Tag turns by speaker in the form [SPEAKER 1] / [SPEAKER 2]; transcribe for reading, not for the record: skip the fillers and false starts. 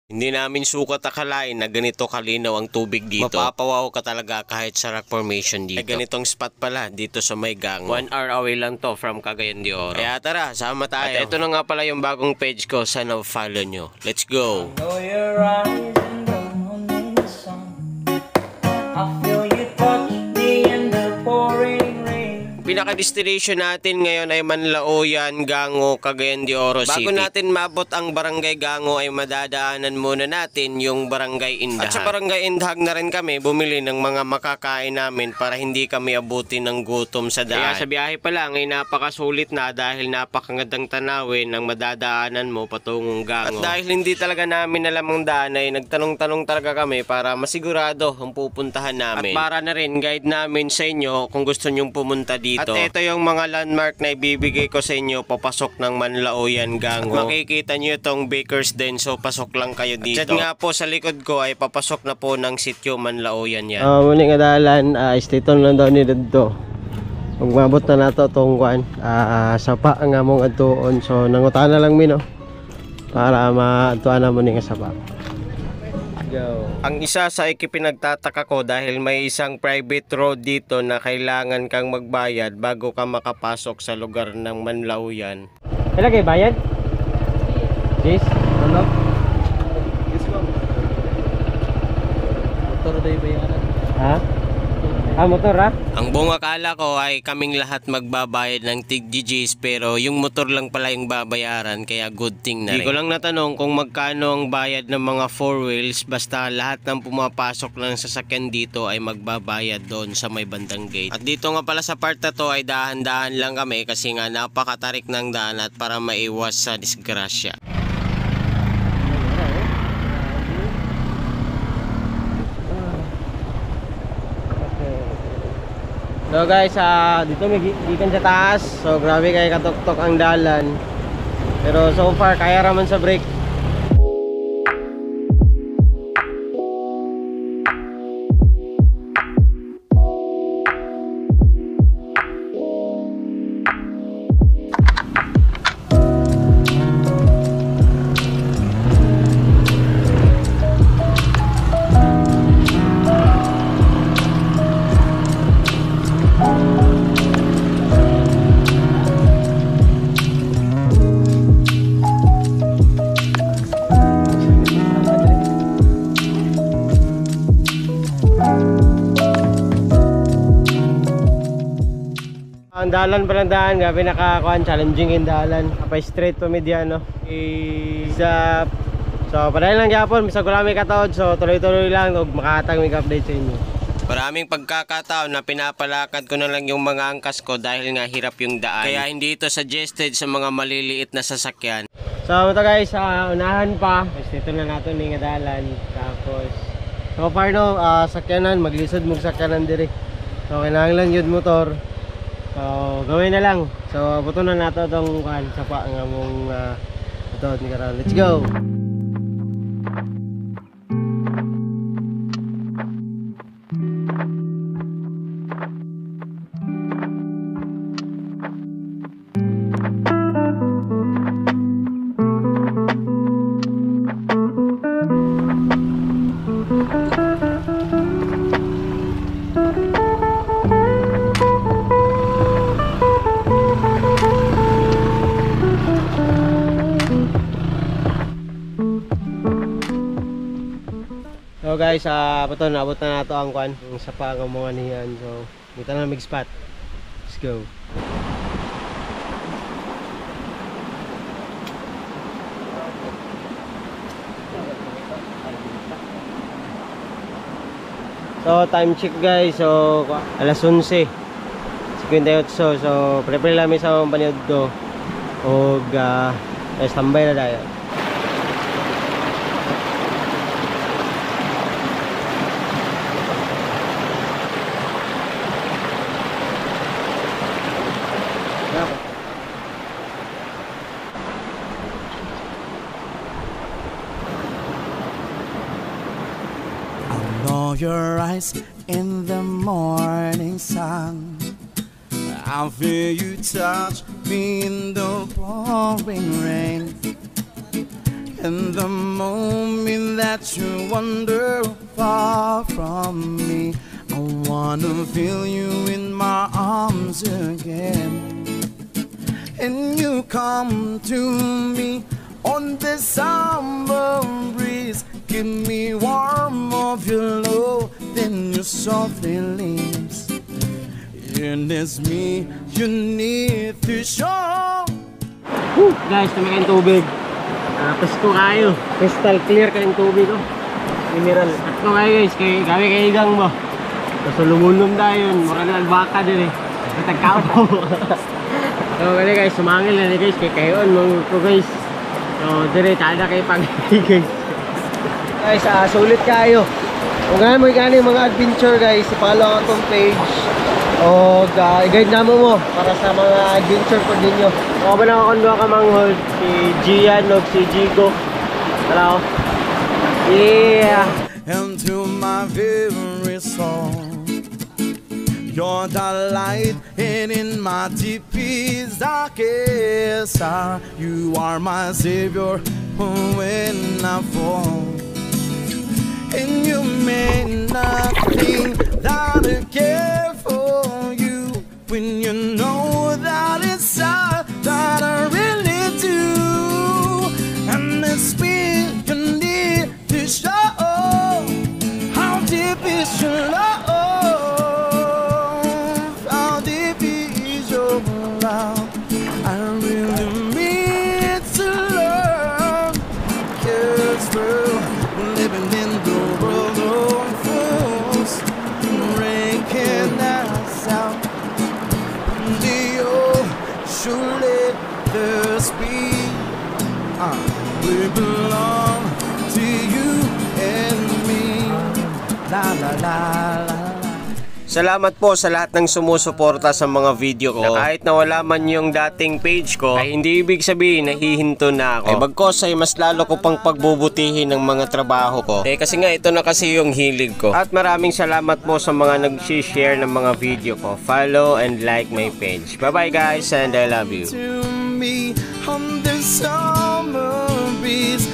[SPEAKER 1] Hindi namin sukat akalain na ganito kalinaw ang tubig dito. Mapapawaw ka talaga kahit sa rock formation dito. Ay ganitong spot pala dito sa may Gango. 1 hour away lang to from Cagayan de Oro. Kaya tara, sama tayo. At ito na nga pala yung bagong page ko. Sana follow nyo. Let's go!
[SPEAKER 2] I know you're rising down in the sun. I feel you touch me in the pouring rain.
[SPEAKER 1] Pinaka-destination natin ngayon ay Manlaoyan, Gango, Cagayan de Oro City. Bago natin mabot ang Barangay Gango ay madadaanan muna natin yung Barangay Indahag. At sa Barangay Indahag na rin kami bumili ng mga makakain namin para hindi kami abutin ng gutom sa daan. Kaya sa biyahe pa lang ay napakasulit na dahil napakagandang tanawin ang madadaanan mo patungong Gango. At dahil hindi talaga namin alam ang daan ay nagtanong-tanong talaga kami para masigurado ang pupuntahan namin. At para na rin guide namin sa inyo kung gusto nyong pumunta dito. At ito yung mga landmark na ibibigay ko sa inyo papasok ng Manlaoyan, Gango. At makikita nyo itong Baker's Den, so pasok lang kayo dito. At nga po sa likod ko ay papasok na po ng sityo Manlaoyan yan.
[SPEAKER 3] Muna nga dalan, staton lang daw ni dito. Kung mabot na nato itong kuan, sapa nga mong atuon. So nangutan na lang mi no, para maatuan na mo nga sapa. Go.
[SPEAKER 1] Ang isa sa ikipinagtataka ko dahil may isang private road dito na kailangan kang magbayad bago ka makapasok sa lugar ng Manlaoyan.
[SPEAKER 3] Kailan kayo bayad? Yes? Ano?
[SPEAKER 4] Yes, ma'am. Motor na yung bayaran.
[SPEAKER 3] Ha? Motor ha?
[SPEAKER 1] Ang buong akala ko ay kaming lahat magbabayad ng tig-GGs pero yung motor lang pala yung babayaran kaya good thing na rin. Di ko lang natanong kung magkano ang bayad ng mga 4 wheels basta lahat ng pumapasok ng sasakyan dito ay magbabayad doon sa may bandang gate. At dito nga pala sa part na to ay dahan-dahan lang kami kasi nga napakatarik ng daan at para maiwas sa disgrasya.
[SPEAKER 3] So guys, dito may gikan sa taas. So grabe kay katok-tok ang dalan. Pero so far kaya raman sa brake. Ang dalan palang daan, gabi nakakuan, challenging yung dalan. Kapay straight to mediano. Isa. So, padayon lang yapon, misag wala may kataod. So, tuloy-tuloy lang, huwag makatang may update sa inyo.
[SPEAKER 1] Maraming pagkakataon na pinapalakad ko na lang yung mga angkas ko dahil nga hirap yung daan. Kaya hindi ito suggested sa mga maliliit na sasakyan.
[SPEAKER 3] So, ito guys, unahan pa. Ito na natin yung dalan. Tapos, so far no, sakyanan, maglisod mong sakyanan diri. So, kinahanglan yun motor. So, gawin na lang. So, buto na nato itong sapa nga mong ito, ni karon. Let's go! So guys, pato naabot na nato ang kwan, yung sapa ng mga niyan. So, dito na mig spot. Let's go. So, time check guys. So, alas 11. 58. So, prepare lang sa mga paniod do. O, standby na tayo.
[SPEAKER 4] Your eyes in the morning sun, I feel you touch me in the pouring rain, and the moment that you wander far from me. I wanna feel you in my arms again. And you come to me on the summer breeze. Give me warmth of your love, then you softly leaves. And it's me you need to show.
[SPEAKER 3] Guys, tumakin tubig. Pasko kayo. Crystal clear kayong tubig ko. Mineral. At ko kayo guys, kami kaigang mo. Tapos lumunong tayo. Mura na baka din eh. Tagkao po. So gani guys, sumangil na ni guys. Kaya kayoon mga ko guys. So dire, tada kayo pag-guys. Guys, sulit kayo. Kung nga mo gani mga adventure guys, i-follow ang itong page. O i-guide naman mo para sa mga adventure po ninyo. Ako ba nakakondo ka manghol? Si Gian o si Jigo. Tara ko. Yeah!
[SPEAKER 4] And to my very soul, you're the light, and in my deepest darkest hour, you are my savior when I fall. And you made nothing that I care for you, when you know that it's all that I really do. And it's me you need to show how deep is your love, how deep is your love. I really need to learn, 'cause we're living in the world of fools, breaking us out. Surely the speed we belong to you and me. La la la la.
[SPEAKER 1] Salamat po sa lahat ng sumusuporta sa mga video ko. Na kahit nawala man yung dating page ko, ay hindi ibig sabihin nahihinto na ako. Bagkos ay mas lalo ko pang pagbubutihin ng mga trabaho ko. Kasi nga ito na kasi yung hilig ko. At maraming salamat po sa mga nag-share ng mga video ko. Follow and like my page. Bye bye guys and I love you.
[SPEAKER 4] To me on the summer breeze.